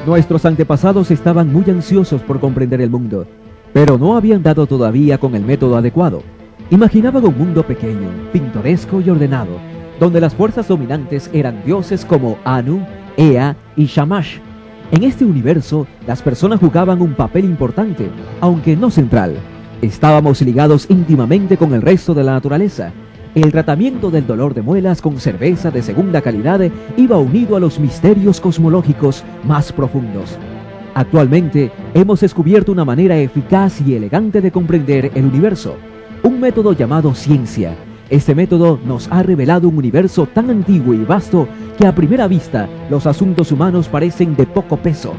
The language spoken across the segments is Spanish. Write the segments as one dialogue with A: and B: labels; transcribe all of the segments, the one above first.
A: Nuestros antepasados estaban muy ansiosos por comprender el mundo, pero no habían dado todavía con el método adecuado. Imaginaban un mundo pequeño, pintoresco y ordenado, donde las fuerzas dominantes eran dioses como Anu, Ea y Shamash. En este universo, las personas jugaban un papel importante, aunque no central. Estábamos ligados íntimamente con el resto de la naturaleza. El tratamiento del dolor de muelas con cerveza de segunda calidad iba unido a los misterios cosmológicos más profundos. Actualmente, hemos descubierto una manera eficaz y elegante de comprender el universo, un método llamado ciencia. Este método nos ha revelado un universo tan antiguo y vasto que a primera vista los asuntos humanos parecen de poco peso.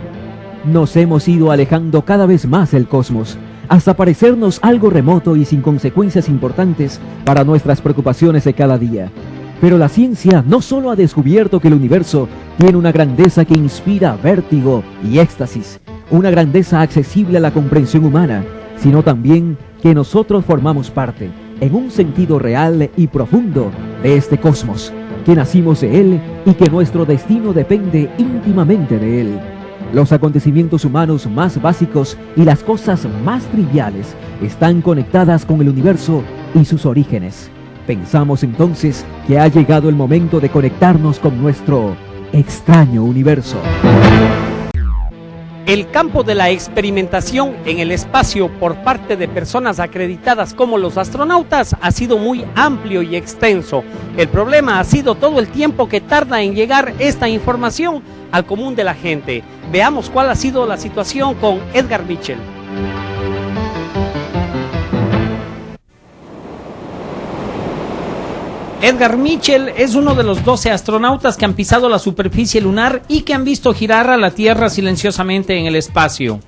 A: Nos hemos ido alejando cada vez más del cosmos, hasta parecernos algo remoto y sin consecuencias importantes para nuestras preocupaciones de cada día. Pero la ciencia no solo ha descubierto que el universo tiene una grandeza que inspira vértigo y éxtasis, una grandeza accesible a la comprensión humana, sino también que nosotros formamos parte, en un sentido real y profundo, de este cosmos, que nacimos de él y que nuestro destino depende íntimamente de él. Los acontecimientos humanos más básicos y las cosas más triviales están conectadas con el universo y sus orígenes. Pensamos entonces que ha llegado el momento de conectarnos con nuestro extraño universo.
B: El campo de la experimentación en el espacio por parte de personas acreditadas como los astronautas ha sido muy amplio y extenso. El problema ha sido todo el tiempo que tarda en llegar esta información al común de la gente. Veamos cuál ha sido la situación con Edgar Mitchell. Edgar Mitchell es uno de los 12 astronautas que han pisado la superficie lunar y que han visto girar a la Tierra silenciosamente en el espacio.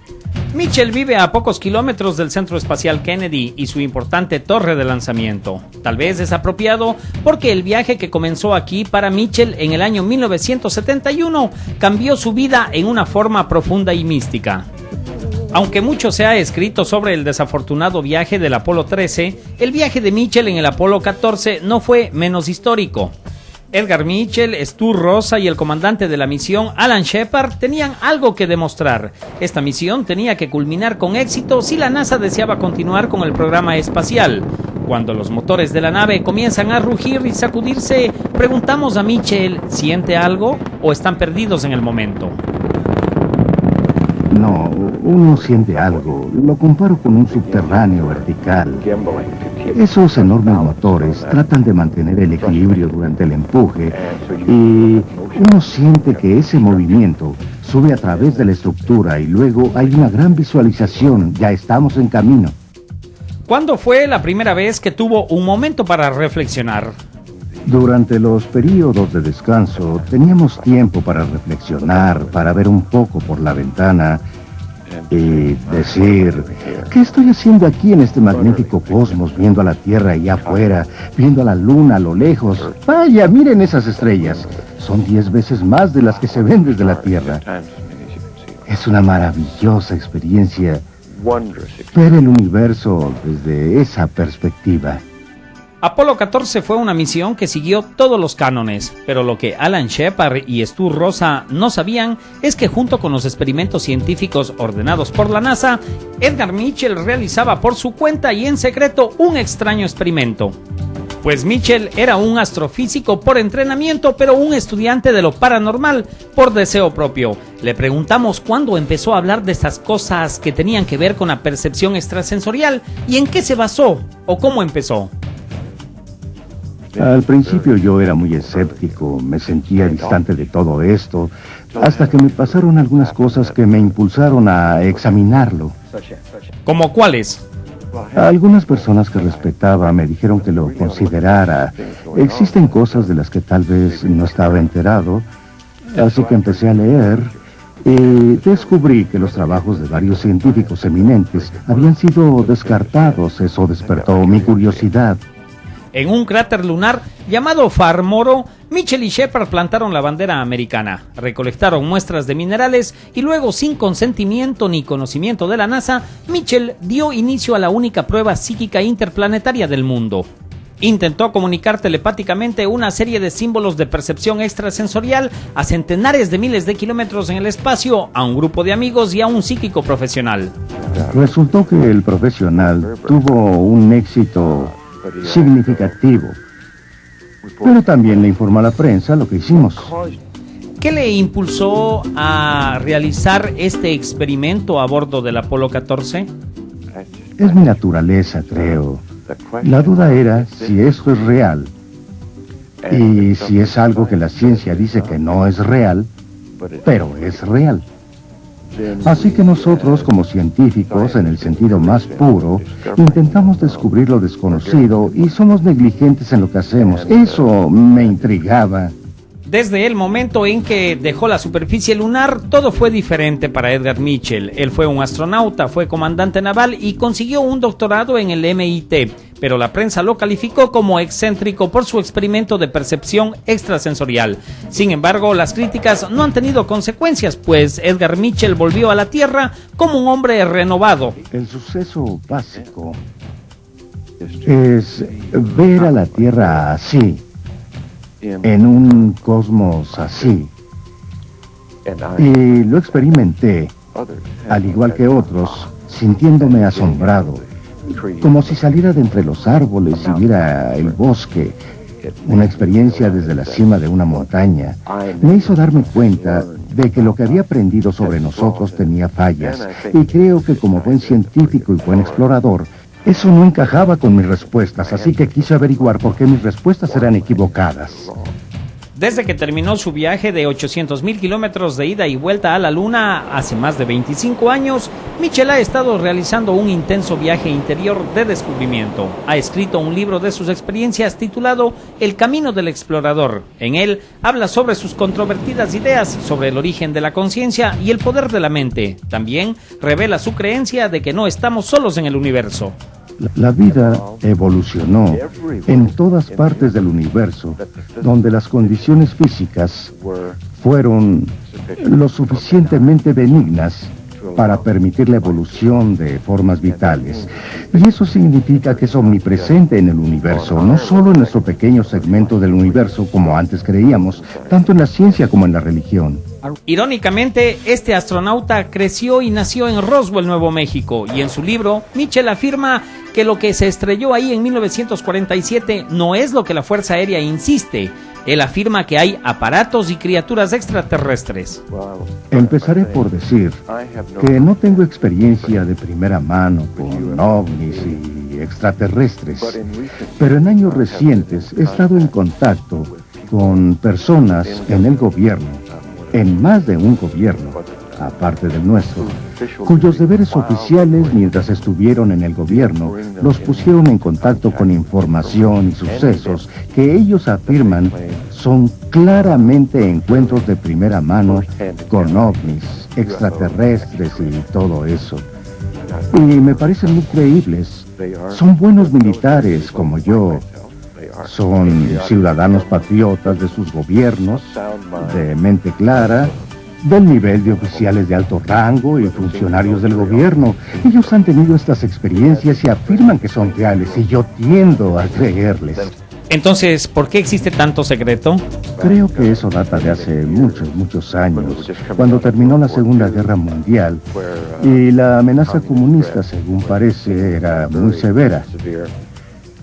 B: Mitchell vive a pocos kilómetros del Centro Espacial Kennedy y su importante torre de lanzamiento. Tal vez es apropiado porque el viaje que comenzó aquí para Mitchell en el año 1971 cambió su vida en una forma profunda y mística. Aunque mucho se ha escrito sobre el desafortunado viaje del Apolo 13, el viaje de Mitchell en el Apolo 14 no fue menos histórico. Edgar Mitchell, Stu Rosa y el comandante de la misión, Alan Shepard, tenían algo que demostrar. Esta misión tenía que culminar con éxito si la NASA deseaba continuar con el programa espacial. Cuando los motores de la nave comienzan a rugir y sacudirse, preguntamos a Mitchell, ¿siente algo o están perdidos en el momento?
C: No, uno siente algo. Lo comparo con un subterráneo vertical. Esos enormes motores tratan de mantener el equilibrio durante el empuje y uno siente que ese movimiento sube a través de la estructura y luego hay una gran visualización. Ya estamos en camino.
B: ¿Cuándo fue la primera vez que tuvo un momento para reflexionar?
C: Durante los periodos de descanso teníamos tiempo para reflexionar, para ver un poco por la ventana y decir, ¿qué estoy haciendo aquí en este magnífico cosmos, viendo a la Tierra allá afuera, viendo a la Luna a lo lejos? Vaya, miren esas estrellas, son 10 veces más de las que se ven desde la Tierra. Es una maravillosa experiencia ver el universo desde esa perspectiva.
B: Apolo 14 fue una misión que siguió todos los cánones, pero lo que Alan Shepard y Stu Rosa no sabían es que junto con los experimentos científicos ordenados por la NASA, Edgar Mitchell realizaba por su cuenta y en secreto un extraño experimento. Pues Mitchell era un astrofísico por entrenamiento, pero un estudiante de lo paranormal por deseo propio. Le preguntamos cuándo empezó a hablar de estas cosas que tenían que ver con la percepción extrasensorial y en qué se basó o cómo empezó.
C: Al principio yo era muy escéptico, me sentía distante de todo esto, hasta que me pasaron algunas cosas que me impulsaron a examinarlo.
B: ¿Cómo cuáles?
C: Algunas personas que respetaba me dijeron que lo considerara. Existen cosas de las que tal vez no estaba enterado, así que empecé a leer y descubrí que los trabajos de varios científicos eminentes habían sido descartados. Eso despertó mi curiosidad.
B: En un cráter lunar llamado Far Moro, Mitchell y Shepard plantaron la bandera americana, recolectaron muestras de minerales y luego, sin consentimiento ni conocimiento de la NASA, Mitchell dio inicio a la única prueba psíquica interplanetaria del mundo. Intentó comunicar telepáticamente una serie de símbolos de percepción extrasensorial a centenares de miles de kilómetros en el espacio, a un grupo de amigos y a un psíquico profesional.
C: Resultó que el profesional tuvo un éxito significativo, pero también le informó a la prensa lo que hicimos.
B: ¿Qué le impulsó a realizar este experimento a bordo del Apolo 14?
C: Es mi naturaleza, creo. La duda era si esto es real y si es algo que la ciencia dice que no es real, pero es real. Así que nosotros, como científicos, en el sentido más puro, intentamos descubrir lo desconocido y somos negligentes en lo que hacemos. Eso me intrigaba.
B: Desde el momento en que dejó la superficie lunar, todo fue diferente para Edgar Mitchell. Él fue un astronauta, fue comandante naval y consiguió un doctorado en el MIT, pero la prensa lo calificó como excéntrico por su experimento de percepción extrasensorial. Sin embargo, las críticas no han tenido consecuencias, pues Edgar Mitchell volvió a la Tierra como un hombre renovado.
C: El suceso básico es ver a la Tierra así, en un cosmos así, y lo experimenté, al igual que otros, sintiéndome asombrado, como si saliera de entre los árboles y viera el bosque. Una experiencia desde la cima de una montaña me hizo darme cuenta de que lo que había aprendido sobre nosotros tenía fallas, y creo que como buen científico y buen explorador, eso no encajaba con mis respuestas, así que quise averiguar por qué mis respuestas eran equivocadas.
B: Desde que terminó su viaje de 800,000 kilómetros de ida y vuelta a la Luna hace más de 25 años, Mitchell ha estado realizando un intenso viaje interior de descubrimiento. Ha escrito un libro de sus experiencias titulado El Camino del Explorador. En él habla sobre sus controvertidas ideas sobre el origen de la conciencia y el poder de la mente. También revela su creencia de que no estamos solos en el universo.
C: La vida evolucionó en todas partes del universo, donde las condiciones físicas fueron lo suficientemente benignas para permitir la evolución de formas vitales. Y eso significa que es omnipresente en el universo, no solo en nuestro pequeño segmento del universo, como antes creíamos, tanto en la ciencia como en la religión.
B: Irónicamente, este astronauta creció y nació en Roswell, Nuevo México, y en su libro, Mitchell afirma que lo que se estrelló ahí en 1947 no es lo que la Fuerza Aérea insiste. Él afirma que hay aparatos y criaturas extraterrestres.
C: Empezaré por decir que no tengo experiencia de primera mano con ovnis y extraterrestres, pero en años recientes he estado en contacto con personas en el gobierno, en más de un gobierno, aparte del nuestro, cuyos deberes oficiales mientras estuvieron en el gobierno los pusieron en contacto con información y sucesos que ellos afirman son claramente encuentros de primera mano con ovnis, extraterrestres y todo eso. Y me parecen muy creíbles. Son buenos militares como yo. Son ciudadanos patriotas de sus gobiernos, de mente clara, del nivel de oficiales de alto rango y funcionarios del gobierno. Ellos han tenido estas experiencias y afirman que son reales, y yo tiendo a creerles.
B: Entonces, ¿por qué existe tanto secreto?
C: Creo que eso data de hace muchos años, cuando terminó la Segunda Guerra Mundial, y la amenaza comunista, según parece, era muy severa.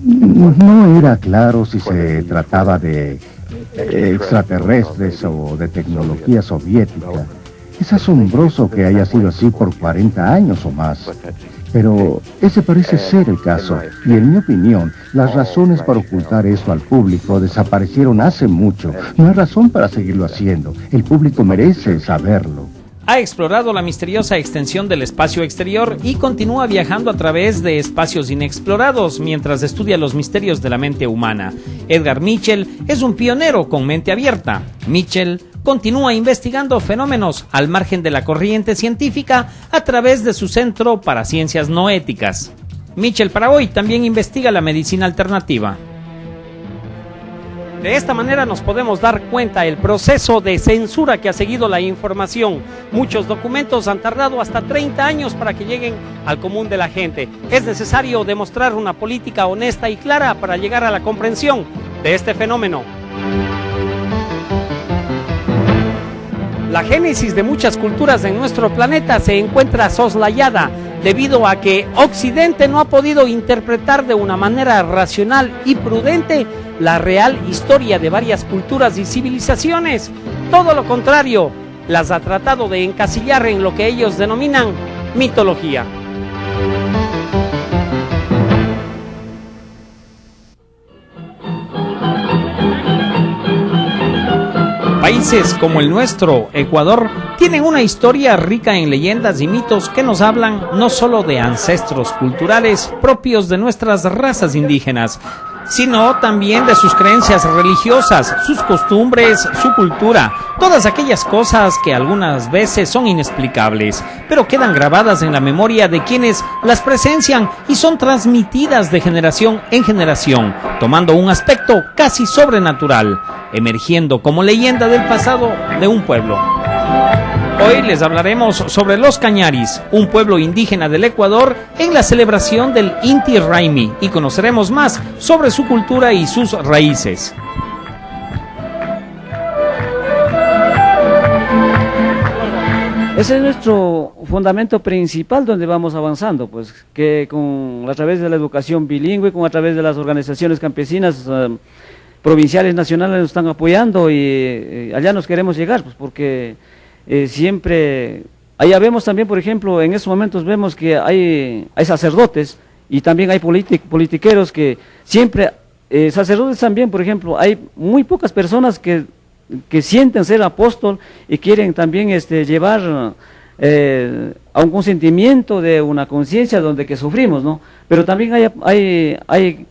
C: No era claro si se trataba de extraterrestres o de tecnología soviética. Es asombroso que haya sido así por 40 años o más. Pero ese parece ser el caso, y en mi opinión, las razones para ocultar eso al público desaparecieron hace mucho. No hay razón para seguirlo haciendo. El público merece saberlo.
B: Ha explorado la misteriosa extensión del espacio exterior y continúa viajando a través de espacios inexplorados mientras estudia los misterios de la mente humana. Edgar Mitchell es un pionero con mente abierta. Mitchell continúa investigando fenómenos al margen de la corriente científica a través de su Centro para Ciencias No Éticas. Mitchell para hoy también investiga la medicina alternativa. De esta manera nos podemos dar cuenta el proceso de censura que ha seguido la información. Muchos documentos han tardado hasta 30 años para que lleguen al común de la gente. Es necesario demostrar una política honesta y clara para llegar a la comprensión de este fenómeno. La génesis de muchas culturas en nuestro planeta se encuentra soslayada debido a que Occidente no ha podido interpretar de una manera racional y prudente la real historia de varias culturas y civilizaciones. Todo lo contrario, las ha tratado de encasillar en lo que ellos denominan mitología. Países como el nuestro, Ecuador, tienen una historia rica en leyendas y mitos que nos hablan no solo de ancestros culturales propios de nuestras razas indígenas, sino también de sus creencias religiosas, sus costumbres, su cultura, todas aquellas cosas que algunas veces son inexplicables, pero quedan grabadas en la memoria de quienes las presencian y son transmitidas de generación en generación, tomando un aspecto casi sobrenatural, emergiendo como leyenda del pasado de un pueblo. Hoy les hablaremos sobre los Cañaris, un pueblo indígena del Ecuador, en la celebración del Inti Raymi, y conoceremos más sobre su cultura y sus raíces.
D: Ese es nuestro fundamento principal donde vamos avanzando, pues que a través de la educación bilingüe, a través de las organizaciones campesinas provinciales, nacionales nos están apoyando y allá nos queremos llegar, pues porque siempre, allá vemos también, por ejemplo, en estos momentos vemos que hay sacerdotes y también hay politiqueros que siempre, sacerdotes también, por ejemplo, hay muy pocas personas que sienten ser apóstol y quieren también llevar a un consentimiento de una conciencia donde que sufrimos, ¿no? Pero también hay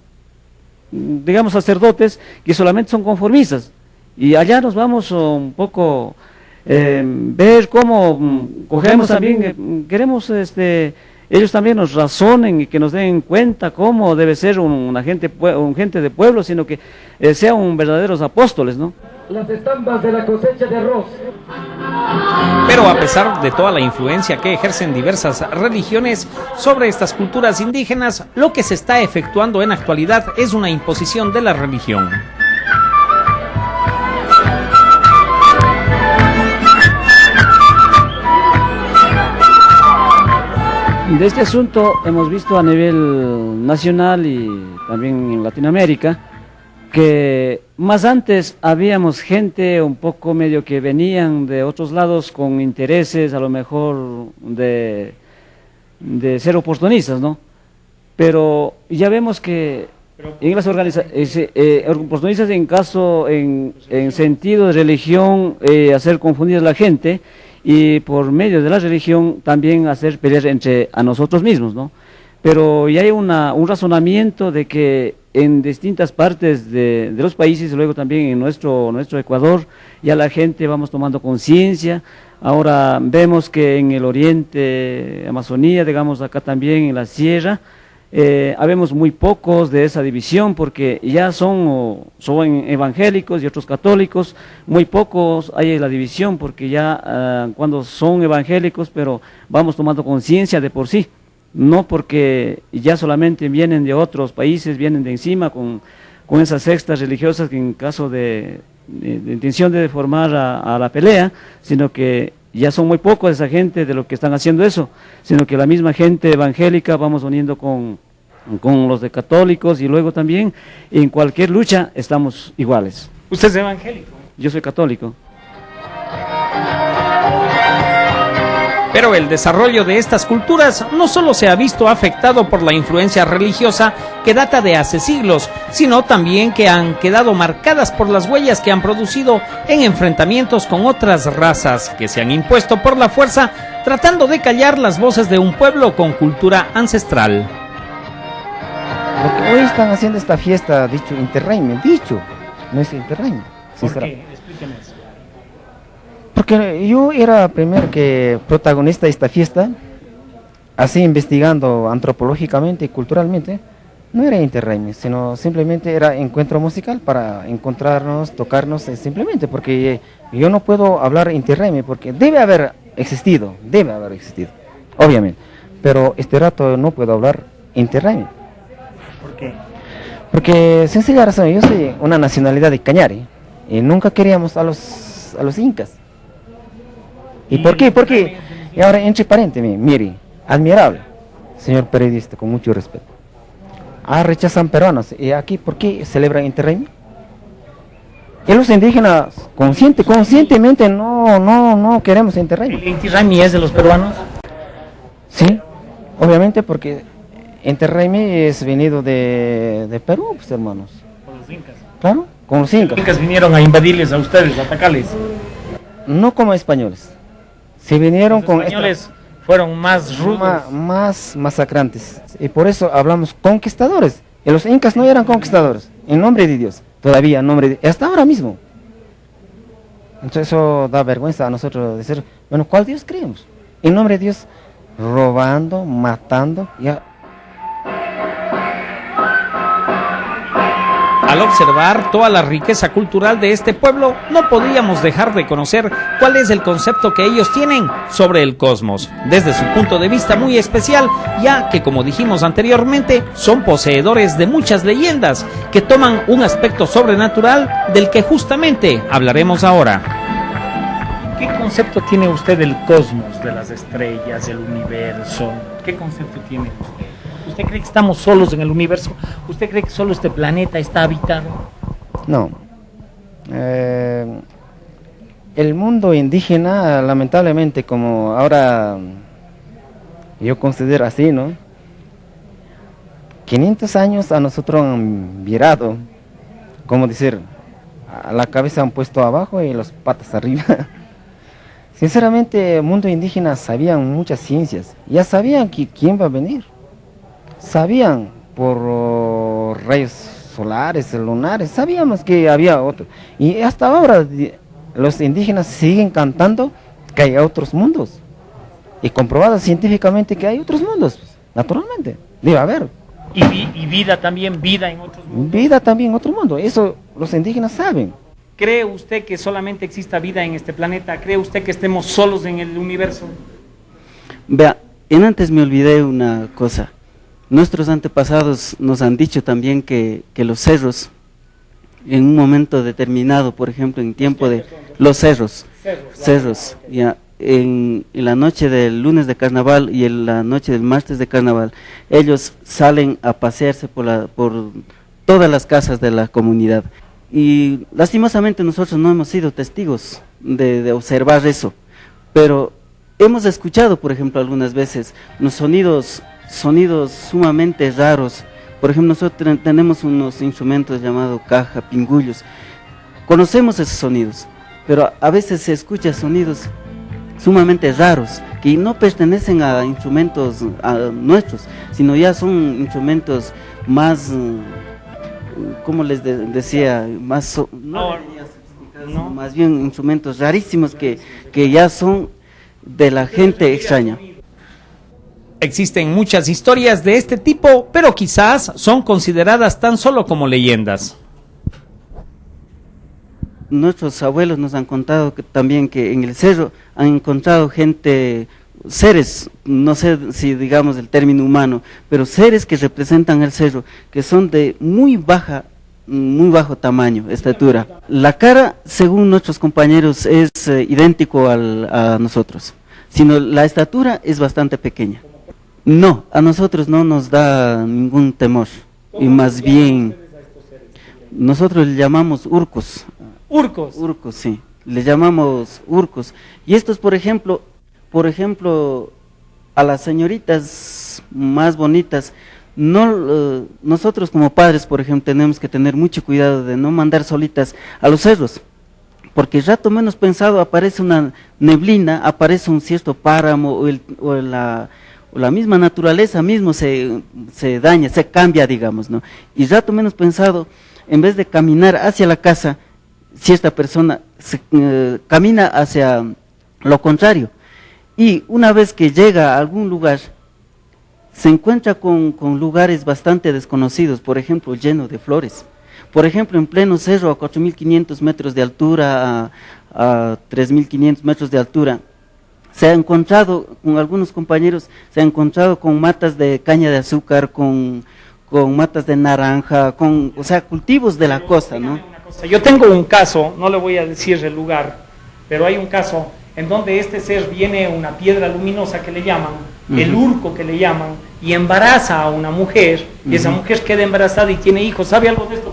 D: digamos, sacerdotes que solamente son conformistas, y allá nos vamos un poco ver cómo cogemos también, queremos ellos también nos razonen y que nos den cuenta cómo debe ser un gente de pueblo, sino que sean verdaderos apóstoles, ¿no?
E: Las estampas de la cosecha de arroz.
B: Pero a pesar de toda la influencia que ejercen diversas religiones sobre estas culturas indígenas, lo que se está efectuando en actualidad es una imposición de la religión.
D: De este asunto hemos visto a nivel nacional y también en Latinoamérica que más antes habíamos gente un poco medio que venían de otros lados con intereses a lo mejor de ser oportunistas, ¿no? Pero ya vemos que en las oportunistas en sentido de religión, hacer confundir a la gente, y por medio de la religión también hacer pelear entre a nosotros mismos, ¿no? Pero ya hay un razonamiento de que en distintas partes de los países, y luego también en nuestro Ecuador, ya la gente vamos tomando conciencia. Ahora vemos que en el oriente, Amazonía, digamos acá también en la sierra, habemos muy pocos de esa división, porque ya son evangélicos y otros católicos, muy pocos hay la división, porque ya cuando son evangélicos, pero vamos tomando conciencia de por sí, no porque ya solamente vienen de otros países, vienen de encima con esas sectas religiosas que en caso de intención de formar a la pelea, sino que ya son muy pocos esa gente de lo que están haciendo eso, sino que la misma gente evangélica vamos uniendo con los de católicos, y luego también en cualquier lucha estamos iguales.
B: ¿Usted es evangélico?
D: Yo soy católico.
B: Pero el desarrollo de estas culturas no solo se ha visto afectado por la influencia religiosa que data de hace siglos, sino también que han quedado marcadas por las huellas que han producido en enfrentamientos con otras razas que se han impuesto por la fuerza, tratando de callar las voces de un pueblo con cultura ancestral.
F: Lo que hoy están haciendo esta fiesta, dicho Interreino, no es Interreino.
B: ¿Por qué? Explíqueme eso.
F: Porque yo era primero que protagonista de esta fiesta, así investigando antropológicamente y culturalmente, No era interraime, sino simplemente era encuentro musical para encontrarnos, tocarnos, simplemente, porque yo no puedo hablar interraime, porque debe haber existido, obviamente, pero este rato no puedo hablar interraime.
G: ¿Por qué?
F: Porque, sencilla razón, yo soy una nacionalidad de Cañari, y nunca queríamos a los incas. ¿Y por qué? Porque, y ahora entre paréntesis, mire, admirable, señor periodista, con mucho respeto. Rechazan peruanos, y aquí, ¿por qué celebran interraime? Y los indígenas, conscientemente, no queremos interraime.
G: ¿El interraime es de los peruanos?
F: Sí, obviamente, porque interraime es venido de Perú, pues, hermanos.
G: Con los incas.
F: Claro, con los incas.
G: Los incas vinieron a invadirles a ustedes, a atacarles.
F: No como españoles. Se vinieron
G: Los
F: con
G: españoles fueron más rudos.
F: más masacrantes. Y por eso hablamos conquistadores. Y los incas no eran conquistadores. En nombre de Dios. Todavía en nombre de... Hasta ahora mismo. Entonces eso da vergüenza a nosotros decir, bueno, ¿cuál Dios creemos? En nombre de Dios, robando, matando. Ya.
B: Al observar toda la riqueza cultural de este pueblo, no podíamos dejar de conocer cuál es el concepto que ellos tienen sobre el cosmos, desde su punto de vista muy especial, ya que, como dijimos anteriormente, son poseedores de muchas leyendas que toman un aspecto sobrenatural del que justamente hablaremos ahora.
G: ¿Qué concepto tiene usted del cosmos, de las estrellas, del universo? ¿Qué concepto tiene usted? ¿Usted cree que estamos solos en el universo? ¿Usted cree que solo este planeta está habitado?
F: No. El mundo indígena, lamentablemente, como ahora yo considero así, ¿no? 500 años a nosotros han virado, como decir, a la cabeza han puesto abajo y las patas arriba. Sinceramente, el mundo indígena sabían muchas ciencias, ya sabían quién va a venir. Sabían por rayos solares, lunares, sabíamos que había otro. Y hasta ahora los indígenas siguen cantando que hay otros mundos. Y comprobado científicamente que hay otros mundos, naturalmente, debe haber.
G: Y vida también, vida en otros mundos.
F: Vida también en otro mundo, eso los indígenas saben.
G: ¿Cree usted que solamente exista vida en este planeta? ¿Cree usted que estemos solos en el universo?
H: Vea, antes me olvidé una cosa. Nuestros antepasados nos han dicho también que los cerros, en un momento determinado, por ejemplo, en tiempo de los cerros, ya, en la noche del lunes de carnaval y en la noche del martes de carnaval, ellos salen a pasearse por todas las casas de la comunidad. Y lastimosamente nosotros no hemos sido testigos de observar eso, pero hemos escuchado, por ejemplo, algunas veces los sonidos sumamente raros. Por ejemplo, nosotros tenemos unos instrumentos llamados caja, pingullos. Conocemos esos sonidos, pero a veces se escuchan sonidos sumamente raros, que no pertenecen a instrumentos nuestros, sino ya son instrumentos más, como les decía, más más bien instrumentos rarísimos que ya son de la gente extraña.
B: Existen muchas historias de este tipo, pero quizás son consideradas tan solo como leyendas.
H: Nuestros abuelos nos han contado también que en el cerro han encontrado seres, no sé si digamos el término humano, pero seres que representan el cerro, que son de muy bajo tamaño, estatura. La cara, según nuestros compañeros, es idéntico a nosotros, sino la estatura es bastante pequeña. No, a nosotros no nos da ningún temor, y más bien nosotros le llamamos urcos.
G: ¿Urcos?
H: Urcos, sí, le llamamos urcos. Y estos, por ejemplo, a las señoritas más bonitas, nosotros como padres, por ejemplo, tenemos que tener mucho cuidado de no mandar solitas a los cerros, porque rato menos pensado aparece una neblina, aparece un cierto páramo o la misma naturaleza mismo se daña, se cambia, digamos, ¿no? Y rato menos pensado, en vez de caminar hacia la casa, si esta persona camina hacia lo contrario, y una vez que llega a algún lugar, se encuentra con lugares bastante desconocidos, por ejemplo, lleno de flores. Por ejemplo, en pleno cerro, a 4.500 metros de altura, a 3.500 metros de altura, se ha encontrado, con algunos compañeros, se ha encontrado con matas de caña de azúcar, con matas de naranja, o sea, cultivos de la costa, ¿no?
B: Yo tengo un caso, no le voy a decir el lugar, pero hay un caso en donde este ser viene una piedra luminosa que le llaman, el urco que le llaman, y embaraza a una mujer, y esa mujer queda embarazada y tiene hijos. ¿Sabe algo de esto?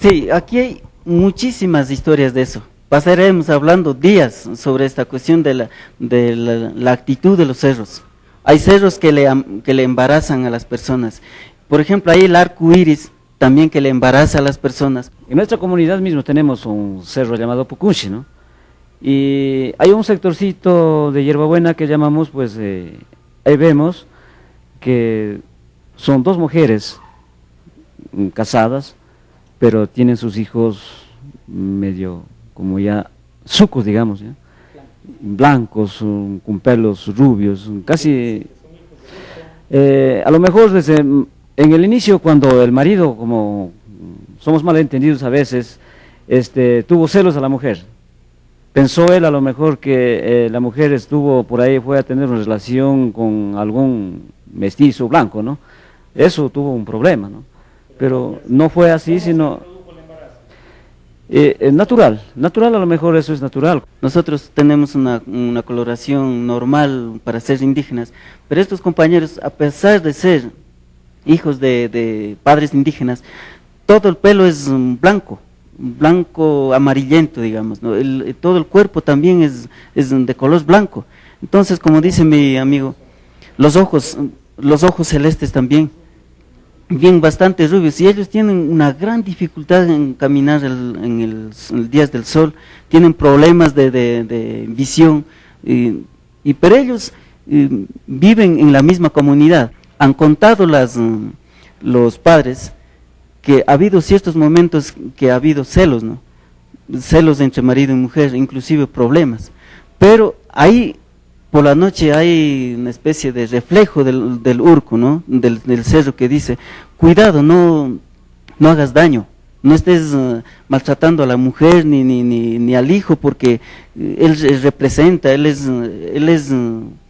H: Sí, aquí hay muchísimas historias de eso. Pasaremos hablando días sobre esta cuestión de la actitud de los cerros. Hay cerros que le embarazan a las personas. Por ejemplo, hay el arco iris también que le embaraza a las personas.
D: En nuestra comunidad mismo tenemos un cerro llamado Pucunchi, ¿no? Y hay un sectorcito de hierbabuena que llamamos, pues, ahí vemos que son dos mujeres casadas, pero tienen sus hijos medio como ya sucos, digamos, ¿ya? Blancos, con pelos rubios, casi, a lo mejor desde en el inicio, cuando el marido, como somos malentendidos a veces, tuvo celos a la mujer. Pensó él a lo mejor que la mujer estuvo por ahí, fue a tener una relación con algún mestizo blanco, ¿no? Eso tuvo un problema, ¿no? Pero no fue así, sino natural a lo mejor eso es natural.
H: Nosotros tenemos una coloración normal para ser indígenas, pero estos compañeros, a pesar de ser hijos de padres indígenas, todo el pelo es blanco amarillento, digamos, ¿no? Todo el cuerpo también es de color blanco. Entonces, como dice mi amigo, los ojos celestes también, bien bastante rubios, y ellos tienen una gran dificultad en caminar en el días del sol, tienen problemas de visión, pero ellos viven en la misma comunidad. Han contado los padres que ha habido ciertos momentos que ha habido celos, ¿no? Celos entre marido y mujer, inclusive problemas, pero ahí por la noche hay una especie de reflejo del urco, ¿no? Del cerro, que dice: cuidado, no hagas daño, no estés maltratando a la mujer ni al hijo, porque él representa, él es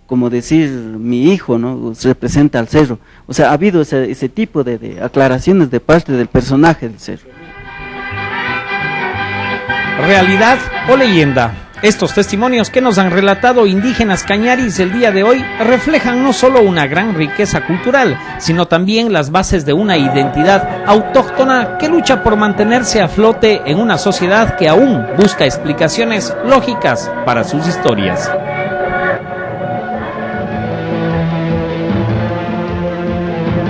H: como decir mi hijo, ¿no? Representa al cerro. O sea, ha habido ese tipo de aclaraciones de parte del personaje del cerro.
B: ¿Realidad o leyenda? Estos testimonios que nos han relatado indígenas cañaris el día de hoy reflejan no solo una gran riqueza cultural, sino también las bases de una identidad autóctona que lucha por mantenerse a flote en una sociedad que aún busca explicaciones lógicas para sus historias.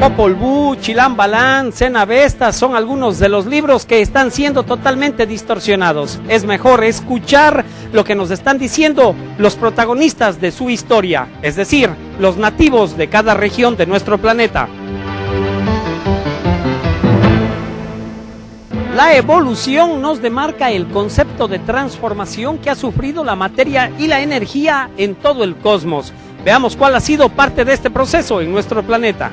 B: Popol Vuh, Chilam Balam, Cena Vesta son algunos de los libros que están siendo totalmente distorsionados. Es mejor escuchar lo que nos están diciendo los protagonistas de su historia, es decir, los nativos de cada región de nuestro planeta. La evolución nos demarca el concepto de transformación que ha sufrido la materia y la energía en todo el cosmos. Veamos cuál ha sido parte de este proceso en nuestro planeta.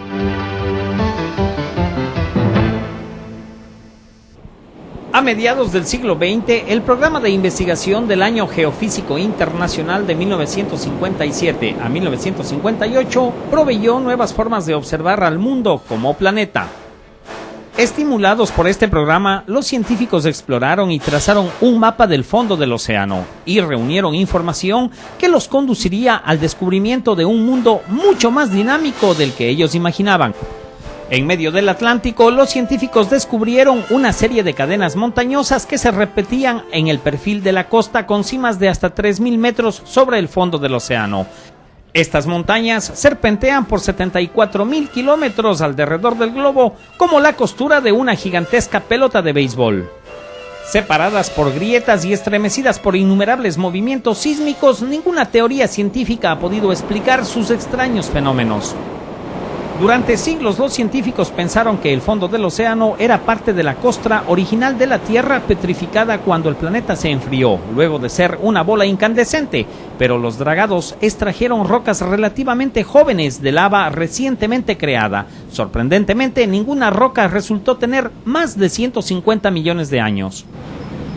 B: A mediados del siglo XX, el programa de investigación del Año Geofísico Internacional de 1957 a 1958 proveyó nuevas formas de observar al mundo como planeta. Estimulados por este programa, los científicos exploraron y trazaron un mapa del fondo del océano y reunieron información que los conduciría al descubrimiento de un mundo mucho más dinámico del que ellos imaginaban. En medio del Atlántico, los científicos descubrieron una serie de cadenas montañosas que se repetían en el perfil de la costa con cimas de hasta 3.000 metros sobre el fondo del océano. Estas montañas serpentean por 74.000 kilómetros alrededor del globo como la costura de una gigantesca pelota de béisbol. Separadas por grietas y estremecidas por innumerables movimientos sísmicos, ninguna teoría científica ha podido explicar sus extraños fenómenos. Durante siglos los científicos pensaron que el fondo del océano era parte de la costra original de la Tierra petrificada cuando el planeta se enfrió, luego de ser una bola incandescente, pero los dragados extrajeron rocas relativamente jóvenes de lava recientemente creada. Sorprendentemente, ninguna roca resultó tener más de 150 millones de años.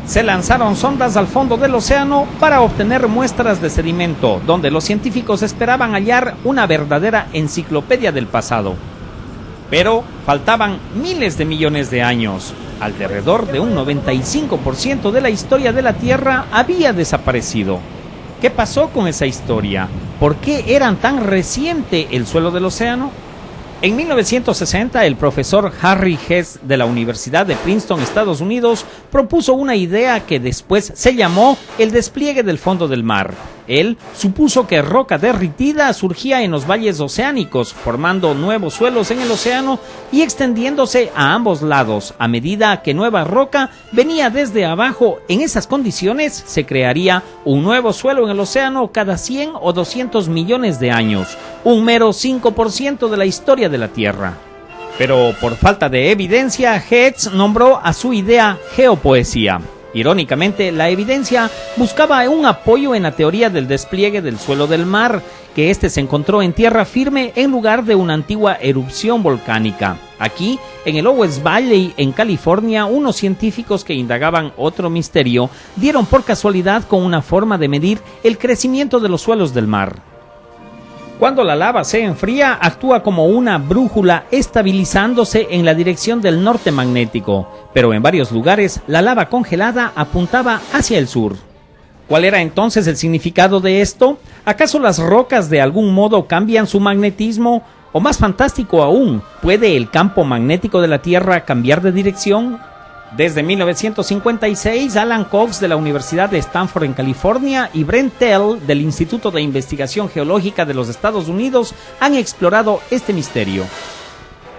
B: Se lanzaron sondas al fondo del océano para obtener muestras de sedimento, donde los científicos esperaban hallar una verdadera enciclopedia del pasado. Pero faltaban miles de millones de años. Alrededor de un 95% de la historia de la Tierra había desaparecido. ¿Qué pasó con esa historia? ¿Por qué era tan reciente el suelo del océano? En 1960, el profesor Harry Hess de la Universidad de Princeton, Estados Unidos, propuso una idea que después se llamó el despliegue del fondo del mar. Él supuso que roca derritida surgía en los valles oceánicos, formando nuevos suelos en el océano y extendiéndose a ambos lados. A medida que nueva roca venía desde abajo, en esas condiciones se crearía un nuevo suelo en el océano cada 100 o 200 millones de años, un mero 5% de la historia de la Tierra. Pero por falta de evidencia, Hess nombró a su idea geopoesía. Irónicamente, la evidencia buscaba un apoyo en la teoría del despliegue del suelo del mar, que éste se encontró en tierra firme en lugar de una antigua erupción volcánica. Aquí, en el Owens Valley, en California, unos científicos que indagaban otro misterio dieron por casualidad con una forma de medir el crecimiento de los suelos del mar. Cuando la lava se enfría, actúa como una brújula estabilizándose en la dirección del norte magnético, pero en varios lugares la lava congelada apuntaba hacia el sur. ¿Cuál era entonces el significado de esto? ¿Acaso las rocas de algún modo cambian su magnetismo? O más fantástico aún, ¿puede el campo magnético de la Tierra cambiar de dirección? Desde 1956, Alan Cox de la Universidad de Stanford en California y Brent Tell del Instituto de Investigación Geológica de los Estados Unidos han explorado este misterio.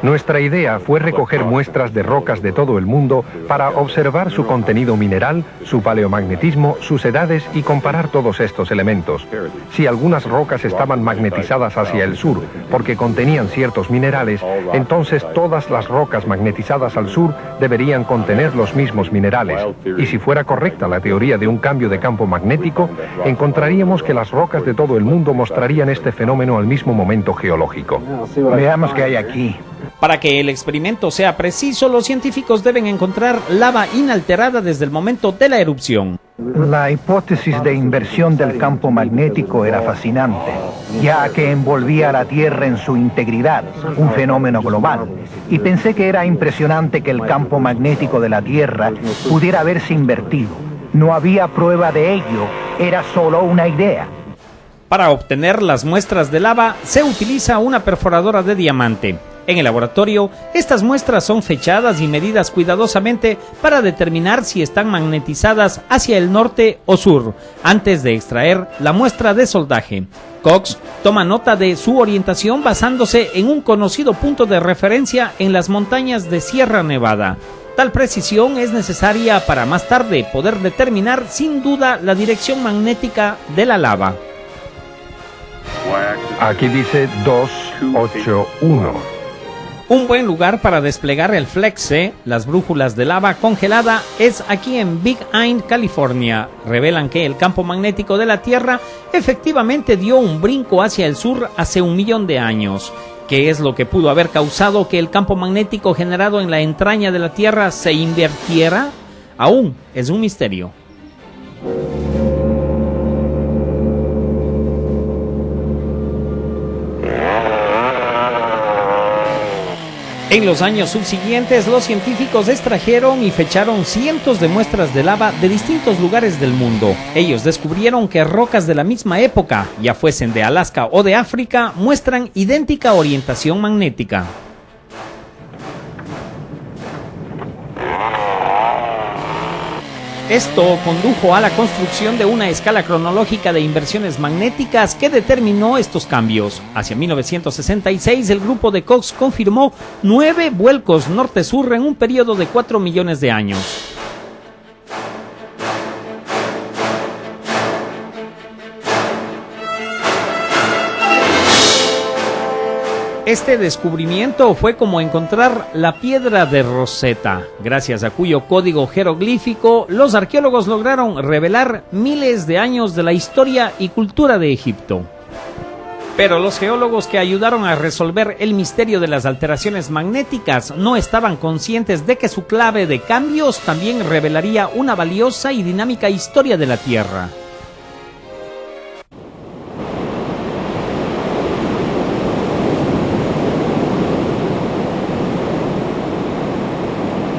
I: Nuestra idea fue recoger muestras de rocas de todo el mundo para observar su contenido mineral, su paleomagnetismo, sus edades y comparar todos estos elementos. Si algunas rocas estaban magnetizadas hacia el sur porque contenían ciertos minerales, entonces todas las rocas magnetizadas al sur deberían contener los mismos minerales. Y si fuera correcta la teoría de un cambio de campo magnético, encontraríamos que las rocas de todo el mundo mostrarían este fenómeno al mismo momento geológico.
C: Veamos qué hay aquí.
B: Para que el experimento sea preciso, los científicos deben encontrar lava inalterada desde el momento de la erupción.
C: La hipótesis de inversión del campo magnético era fascinante, ya que envolvía a la Tierra en su integridad, un fenómeno global. Y pensé que era impresionante que el campo magnético de la Tierra pudiera haberse invertido. No había prueba de ello, era solo una idea.
B: Para obtener las muestras de lava, se utiliza una perforadora de diamante. En el laboratorio, estas muestras son fechadas y medidas cuidadosamente para determinar si están magnetizadas hacia el norte o sur, antes de extraer la muestra de soldaje. Cox toma nota de su orientación basándose en un conocido punto de referencia en las montañas de Sierra Nevada. Tal precisión es necesaria para más tarde poder determinar sin duda la dirección magnética de la lava.
I: Aquí dice 281.
B: Un buen lugar para desplegar el FLEXE, las brújulas de lava congelada, es aquí en Big Pine, California. Revelan que el campo magnético de la Tierra efectivamente dio un brinco hacia el sur hace 1 millón de años. ¿Qué es lo que pudo haber causado que el campo magnético generado en la entraña de la Tierra se invirtiera? Aún es un misterio. En los años subsiguientes, los científicos extrajeron y fecharon cientos de muestras de lava de distintos lugares del mundo. Ellos descubrieron que rocas de la misma época, ya fuesen de Alaska o de África, muestran idéntica orientación magnética. Esto condujo a la construcción de una escala cronológica de inversiones magnéticas que determinó estos cambios. Hacia 1966, el grupo de Cox confirmó 9 vuelcos norte-sur en un periodo de 4 millones de años. Este descubrimiento fue como encontrar la piedra de Rosetta, gracias a cuyo código jeroglífico los arqueólogos lograron revelar miles de años de la historia y cultura de Egipto. Pero los geólogos que ayudaron a resolver el misterio de las alteraciones magnéticas no estaban conscientes de que su clave de cambios también revelaría una valiosa y dinámica historia de la Tierra.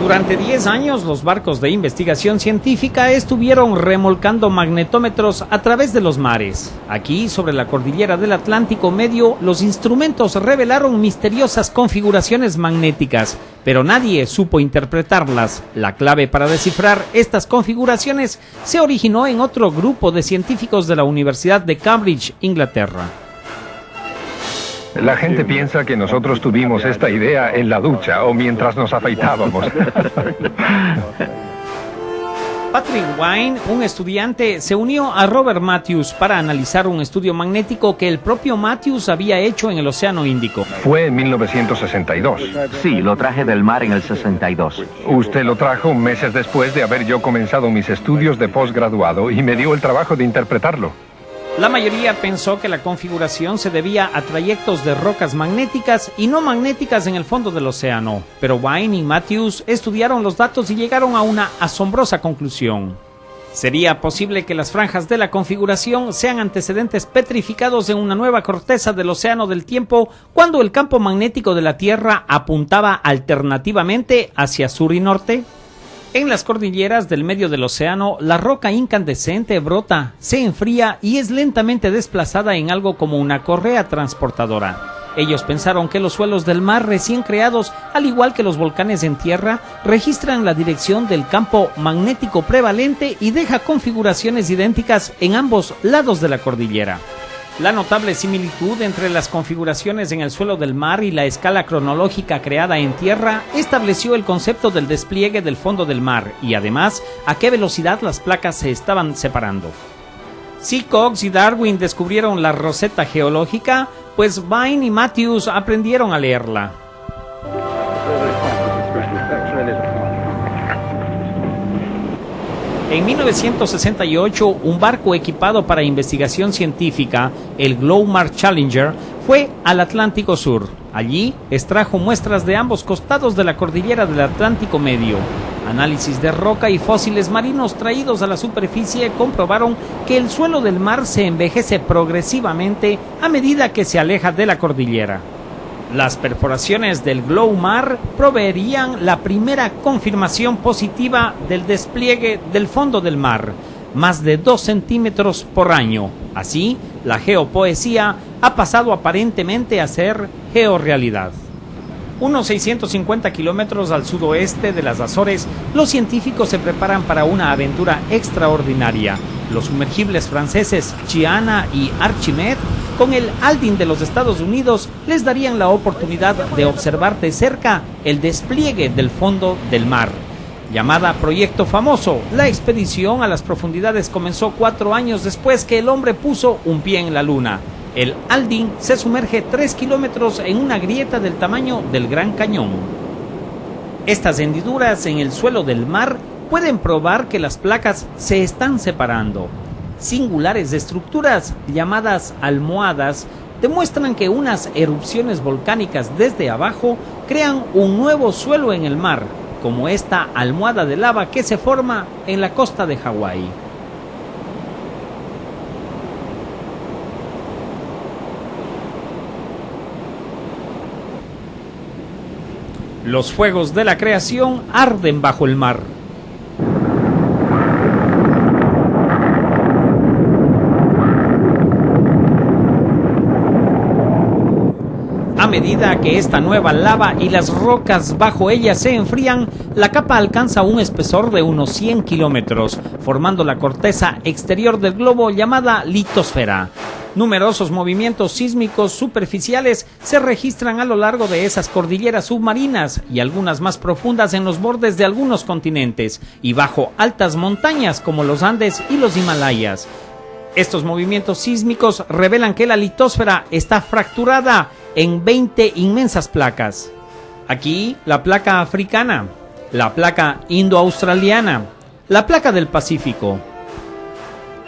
B: Durante 10 años, los barcos de investigación científica estuvieron remolcando magnetómetros a través de los mares. Aquí, sobre la cordillera del Atlántico Medio, los instrumentos revelaron misteriosas configuraciones magnéticas, pero nadie supo interpretarlas. La clave para descifrar estas configuraciones se originó en otro grupo de científicos de la Universidad de Cambridge, Inglaterra.
I: La gente piensa que nosotros tuvimos esta idea en la ducha o mientras nos afeitábamos.
B: Patrick Wine, un estudiante, se unió a Robert Matthews para analizar un estudio magnético que el propio Matthews había hecho en el Océano Índico.
I: Fue en 1962.
J: Sí, lo traje del mar en el 62.
I: Usted lo trajo meses después de haber yo comenzado mis estudios de posgraduado y me dio el trabajo de interpretarlo.
B: La mayoría pensó que la configuración se debía a trayectos de rocas magnéticas y no magnéticas en el fondo del océano, pero Wine y Matthews estudiaron los datos y llegaron a una asombrosa conclusión. ¿Sería posible que las franjas de la configuración sean antecedentes petrificados en una nueva corteza del océano del tiempo cuando el campo magnético de la Tierra apuntaba alternativamente hacia sur y norte? En las cordilleras del medio del océano, la roca incandescente brota, se enfría y es lentamente desplazada en algo como una correa transportadora. Ellos pensaron que los suelos del mar recién creados, al igual que los volcanes en tierra, registran la dirección del campo magnético prevalente y deja configuraciones idénticas en ambos lados de la cordillera. La notable similitud entre las configuraciones en el suelo del mar y la escala cronológica creada en tierra estableció el concepto del despliegue del fondo del mar y además a qué velocidad las placas se estaban separando. Si Cox y Darwin descubrieron la Rosetta geológica, pues Vine y Matthews aprendieron a leerla. En 1968, un barco equipado para investigación científica, el Glomar Challenger, fue al Atlántico Sur. Allí extrajo muestras de ambos costados de la cordillera del Atlántico Medio. Análisis de roca y fósiles marinos traídos a la superficie comprobaron que el suelo del mar se envejece progresivamente a medida que se aleja de la cordillera. Las perforaciones del Glomar proveerían la primera confirmación positiva del despliegue del fondo del mar, más de 2 centímetros por año. Así, la geopoesía ha pasado aparentemente a ser georrealidad. Unos 650 kilómetros al sudoeste de las Azores, los científicos se preparan para una aventura extraordinaria. Los sumergibles franceses Chiana y Archimede, con el Aldin de los Estados Unidos, les darían la oportunidad de observar de cerca el despliegue del fondo del mar. Llamada Proyecto Famoso, la expedición a las profundidades comenzó 4 años después que el hombre puso un pie en la luna. El Aldin se sumerge 3 kilómetros en una grieta del tamaño del Gran Cañón. Estas hendiduras en el suelo del mar pueden probar que las placas se están separando. Singulares estructuras llamadas almohadas demuestran que unas erupciones volcánicas desde abajo crean un nuevo suelo en el mar, como esta almohada de lava que se forma en la costa de Hawái. Los fuegos de la creación arden bajo el mar. A medida que esta nueva lava y las rocas bajo ella se enfrían, la capa alcanza un espesor de unos 100 kilómetros, formando la corteza exterior del globo llamada litosfera. Numerosos movimientos sísmicos superficiales se registran a lo largo de esas cordilleras submarinas y algunas más profundas en los bordes de algunos continentes y bajo altas montañas como los Andes y los Himalayas. Estos movimientos sísmicos revelan que la litosfera está fracturada en 20 inmensas placas. Aquí la placa africana, la placa indo-australiana, la placa del Pacífico.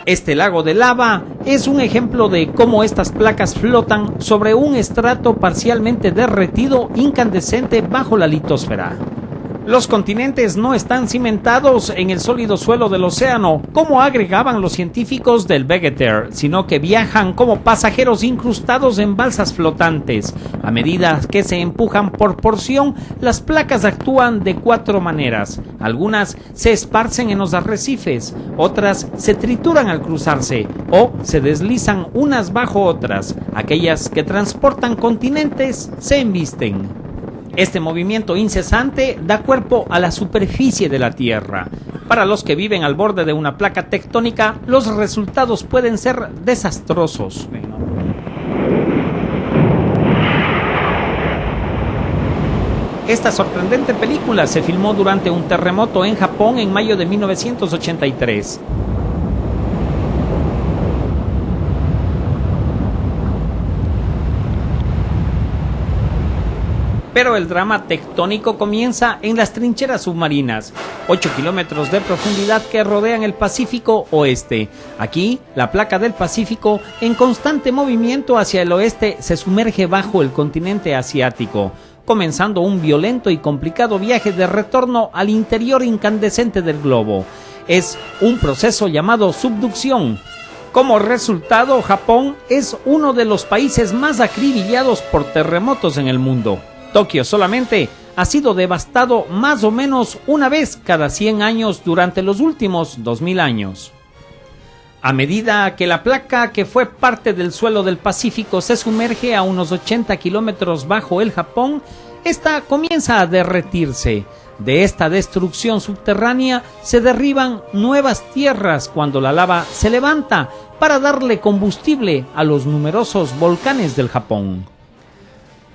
B: Este lago de lava es un ejemplo de cómo estas placas flotan sobre un estrato parcialmente derretido incandescente bajo la litosfera. Los continentes no están cimentados en el sólido suelo del océano, como agregaban los científicos del Vegetair, sino que viajan como pasajeros incrustados en balsas flotantes. A medida que se empujan por porción, las placas actúan de 4 maneras. Algunas se esparcen en los arrecifes, otras se trituran al cruzarse o se deslizan unas bajo otras. Aquellas que transportan continentes se embisten. Este movimiento incesante da cuerpo a la superficie de la Tierra. Para los que viven al borde de una placa tectónica, los resultados pueden ser desastrosos. Esta sorprendente película se filmó durante un terremoto en Japón en mayo de 1983. Pero el drama tectónico comienza en las trincheras submarinas, 8 kilómetros de profundidad que rodean el Pacífico Oeste. Aquí, la placa del Pacífico, en constante movimiento hacia el oeste, se sumerge bajo el continente asiático, comenzando un violento y complicado viaje de retorno al interior incandescente del globo. Es un proceso llamado subducción. Como resultado, Japón es uno de los países más acribillados por terremotos en el mundo. Tokio solamente ha sido devastado más o menos una vez cada 100 años durante los últimos 2000 años. A medida que la placa que fue parte del suelo del Pacífico se sumerge a unos 80 kilómetros bajo el Japón, esta comienza a derretirse. De esta destrucción subterránea se derriban nuevas tierras cuando la lava se levanta para darle combustible a los numerosos volcanes del Japón.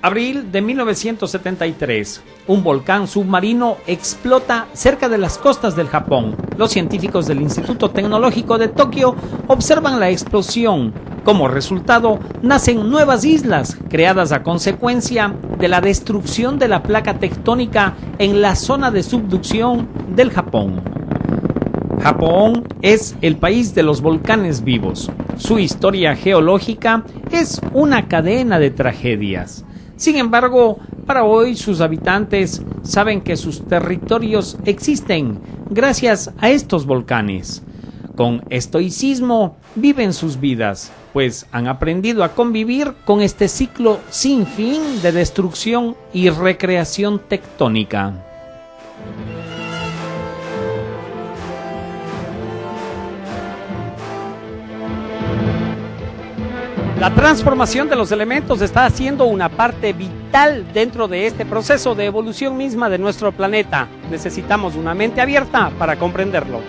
B: Abril de 1973, un volcán submarino explota cerca de las costas del Japón. Los científicos del Instituto Tecnológico de Tokio observan la explosión. Como resultado, nacen nuevas islas, creadas a consecuencia de la destrucción de la placa tectónica en la zona de subducción del Japón. Japón es el país de los volcanes vivos. Su historia geológica es una cadena de tragedias. Sin embargo, para hoy sus habitantes saben que sus territorios existen gracias a estos volcanes. Con estoicismo viven sus vidas, pues han aprendido a convivir con este ciclo sin fin de destrucción y recreación tectónica. La transformación de los elementos está siendo una parte vital dentro de este proceso de evolución misma de nuestro planeta. Necesitamos una mente abierta para comprenderlo.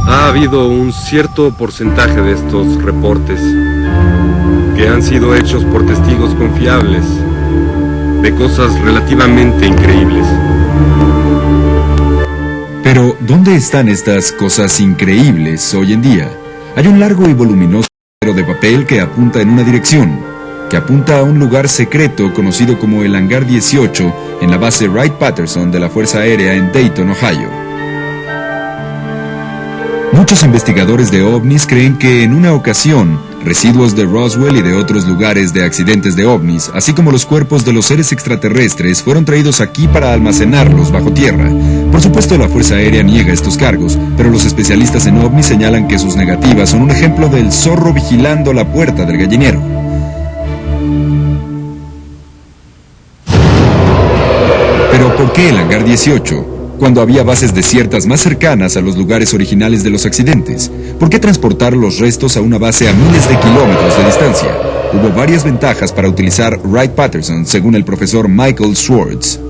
K: Ha habido un cierto porcentaje de estos reportes que han sido hechos por testigos confiables de cosas relativamente increíbles.
L: Pero, ¿dónde están estas cosas increíbles hoy en día? Hay un largo y voluminoso de papel que apunta en una dirección, que apunta a un lugar secreto conocido como el Hangar 18 en la base Wright-Patterson de la Fuerza Aérea en Dayton, Ohio. Muchos investigadores de ovnis creen que en una ocasión, residuos de Roswell y de otros lugares de accidentes de ovnis, así como los cuerpos de los seres extraterrestres, fueron traídos aquí para almacenarlos bajo tierra. Por supuesto, la Fuerza Aérea niega estos cargos, pero los especialistas en ovnis señalan que sus negativas son un ejemplo del zorro vigilando la puerta del gallinero. Pero ¿por qué el Hangar 18? Cuando había bases desiertas más cercanas a los lugares originales de los accidentes. ¿Por qué transportar los restos a una base a miles de kilómetros de distancia? Hubo varias ventajas para utilizar Wright-Patterson, según el profesor Michael Schwartz.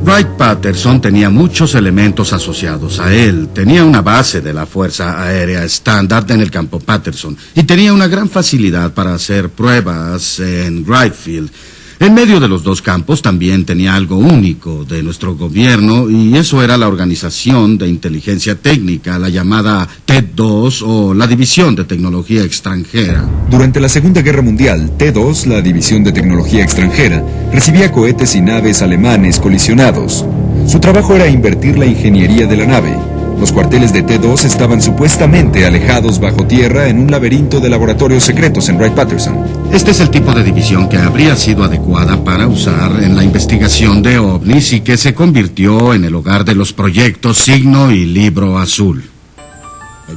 M: Wright-Patterson tenía muchos elementos asociados a él. Tenía una base de la Fuerza Aérea estándar en el campo Patterson y tenía una gran facilidad para hacer pruebas en Wright Field. En medio de los dos campos también tenía algo único de nuestro gobierno, y eso era la Organización de Inteligencia Técnica, la llamada TED-2 o la División de Tecnología Extranjera.
L: Durante la Segunda Guerra Mundial, T-2, la División de Tecnología Extranjera, recibía cohetes y naves alemanes colisionados. Su trabajo era invertir la ingeniería de la nave. Los cuarteles de T-2 estaban supuestamente alejados bajo tierra en un laberinto de laboratorios secretos en Wright-Patterson.
M: Este es el tipo de división que habría sido adecuada para usar en la investigación de ovnis y que se convirtió en el hogar de los proyectos Signo y Libro Azul.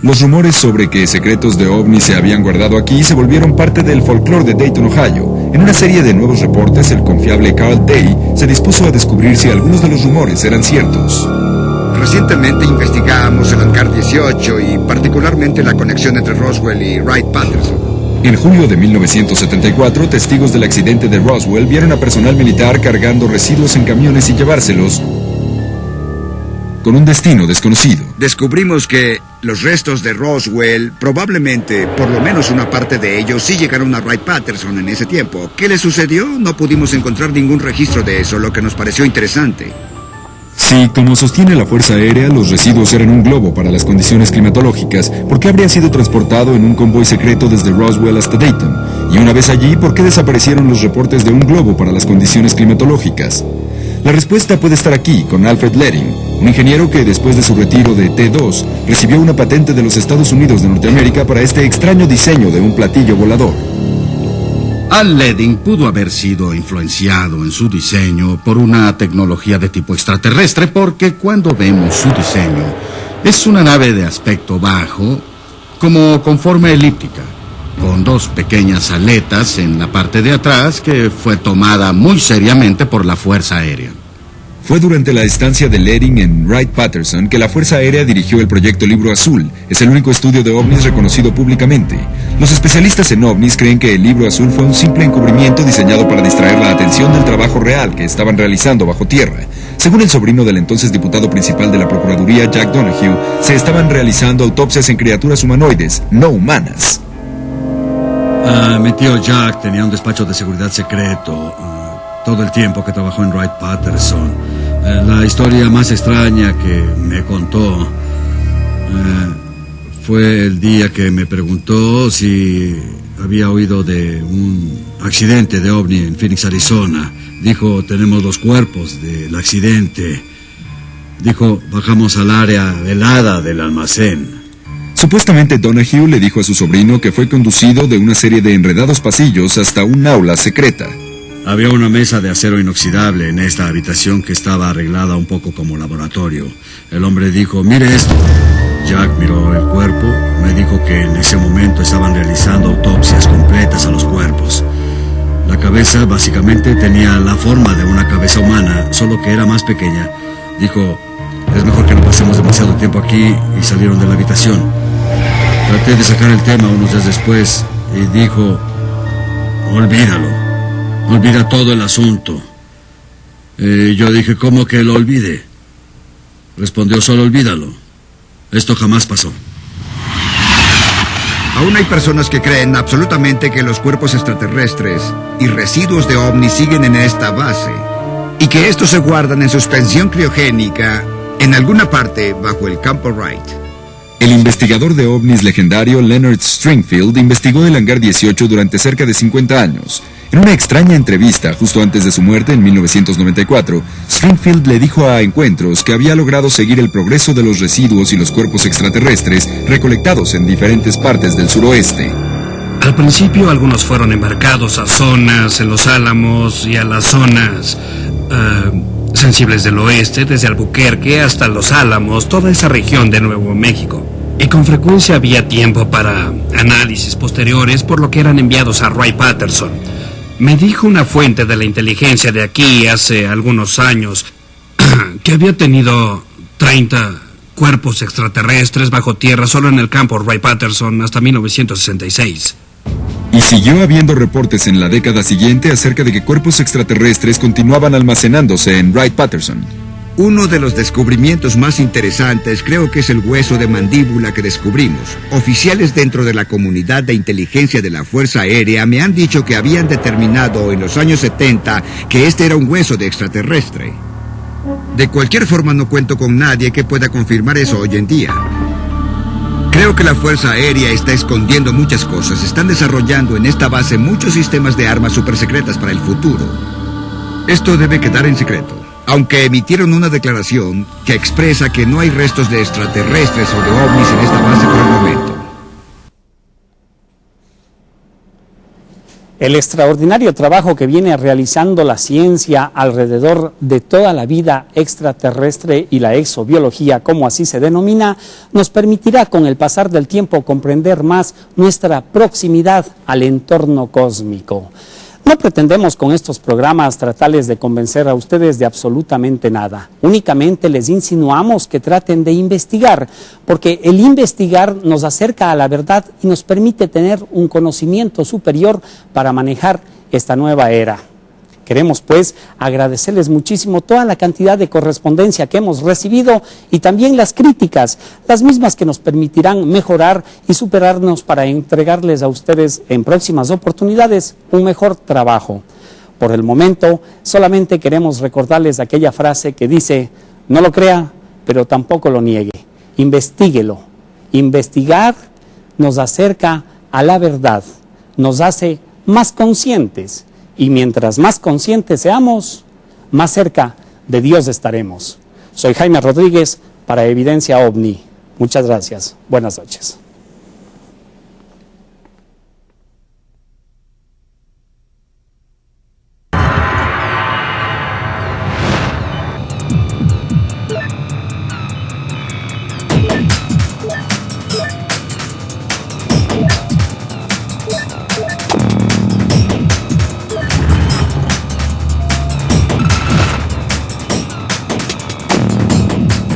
L: Los rumores sobre que secretos de ovnis se habían guardado aquí se volvieron parte del folclore de Dayton, Ohio. En una serie de nuevos reportes, el confiable Carl Day se dispuso a descubrir si algunos de los rumores eran ciertos.
N: Recientemente investigamos el hangar 18 y particularmente la conexión entre Roswell y Wright-Patterson.
L: En julio de 1974, testigos del accidente de Roswell vieron a personal militar cargando residuos en camiones y llevárselos con un destino desconocido.
N: Descubrimos que los restos de Roswell, probablemente, por lo menos una parte de ellos, sí llegaron a Wright-Patterson en ese tiempo. ¿Qué le sucedió? No pudimos encontrar ningún registro de eso, lo que nos pareció interesante.
L: Sí, como sostiene la Fuerza Aérea, los residuos eran un globo para las condiciones climatológicas. ¿Por qué habría sido transportado en un convoy secreto desde Roswell hasta Dayton? Y una vez allí, ¿por qué desaparecieron los reportes de un globo para las condiciones climatológicas? La respuesta puede estar aquí, con Alfred Ledding, un ingeniero que después de su retiro de T-2, recibió una patente de los Estados Unidos de Norteamérica para este extraño diseño de un platillo volador.
M: Al Ledding pudo haber sido influenciado en su diseño por una tecnología de tipo extraterrestre, porque cuando vemos su diseño, es una nave de aspecto bajo, como con forma elíptica, con dos pequeñas aletas en la parte de atrás que fue tomada muy seriamente por la Fuerza Aérea.
L: Fue durante la estancia de Ledding en Wright-Patterson que la Fuerza Aérea dirigió el proyecto Libro Azul. Es el único estudio de ovnis reconocido públicamente. Los especialistas en ovnis creen que el Libro Azul fue un simple encubrimiento diseñado para distraer la atención del trabajo real que estaban realizando bajo tierra. Según el sobrino del entonces diputado principal de la Procuraduría, Jack Donahue, se estaban realizando autopsias en criaturas humanoides, no humanas.
O: Mi tío Jack tenía un despacho de seguridad secreto todo el tiempo que trabajó en Wright-Patterson. La historia más extraña que me contó fue el día que me preguntó si había oído de un accidente de ovni en Phoenix, Arizona. Dijo, tenemos los cuerpos del accidente. Dijo, bajamos al área helada del almacén.
L: Supuestamente Donahue le dijo a su sobrino que fue conducido de una serie de enredados pasillos hasta un aula secreta.
O: Había una mesa de acero inoxidable en esta habitación que estaba arreglada un poco como laboratorio. El hombre dijo, mire esto. Jack miró el cuerpo, me dijo que en ese momento estaban realizando autopsias completas a los cuerpos. La cabeza básicamente tenía la forma de una cabeza humana, solo que era más pequeña. Dijo, es mejor que no pasemos demasiado tiempo aquí, y salieron de la habitación. Traté de sacar el tema unos días después y dijo, olvídalo, olvida todo el asunto. Yo dije, ¿cómo que lo olvide? Respondió, solo olvídalo. Esto jamás pasó.
N: Aún hay personas que creen absolutamente que los cuerpos extraterrestres y residuos de ovnis siguen en esta base y que estos se guardan en suspensión criogénica en alguna parte bajo el campo Wright.
L: El investigador de ovnis legendario Leonard Stringfield investigó el hangar 18 durante cerca de 50 años. En una extraña entrevista justo antes de su muerte en 1994, Stringfield le dijo a Encuentros que había logrado seguir el progreso de los residuos y los cuerpos extraterrestres recolectados en diferentes partes del suroeste.
P: Al principio algunos fueron embarcados a zonas en Los Álamos y a las zonas sensibles del oeste, desde Albuquerque hasta Los Álamos, toda esa región de Nuevo México. Y con frecuencia había tiempo para análisis posteriores, por lo que eran enviados a Wright-Patterson. Me dijo una fuente de la inteligencia de aquí hace algunos años que había tenido 30 cuerpos extraterrestres bajo tierra solo en el campo Wright-Patterson hasta 1966.
L: Y siguió habiendo reportes en la década siguiente acerca de que cuerpos extraterrestres continuaban almacenándose en Wright-Patterson.
N: Uno de los descubrimientos más interesantes creo que es el hueso de mandíbula que descubrimos. Oficiales dentro de la comunidad de inteligencia de la Fuerza Aérea me han dicho que habían determinado en los años 70 que este era un hueso de extraterrestre. De cualquier forma no cuento con nadie que pueda confirmar eso hoy en día. Creo que la Fuerza Aérea está escondiendo muchas cosas. Están desarrollando en esta base muchos sistemas de armas supersecretas para el futuro. Esto debe quedar en secreto. Aunque emitieron una declaración que expresa que no hay restos de extraterrestres o de ovnis en esta base por el momento.
B: El extraordinario trabajo que viene realizando la ciencia alrededor de toda la vida extraterrestre y la exobiología, como así se denomina, nos permitirá con el pasar del tiempo comprender más nuestra proximidad al entorno cósmico. No pretendemos con estos programas tratarles de convencer a ustedes de absolutamente nada. Únicamente les insinuamos que traten de investigar, porque el investigar nos acerca a la verdad y nos permite tener un conocimiento superior para manejar esta nueva era. Queremos pues agradecerles muchísimo toda la cantidad de correspondencia que hemos recibido y también las críticas, las mismas que nos permitirán mejorar y superarnos para entregarles a ustedes en próximas oportunidades un mejor trabajo. Por el momento, solamente queremos recordarles aquella frase que dice: no lo crea, pero tampoco lo niegue. Investíguelo. Investigar nos acerca a la verdad, nos hace más conscientes. Y mientras más conscientes seamos, más cerca de Dios estaremos. Soy Jaime Rodríguez para Evidencia OVNI. Muchas gracias. Buenas noches.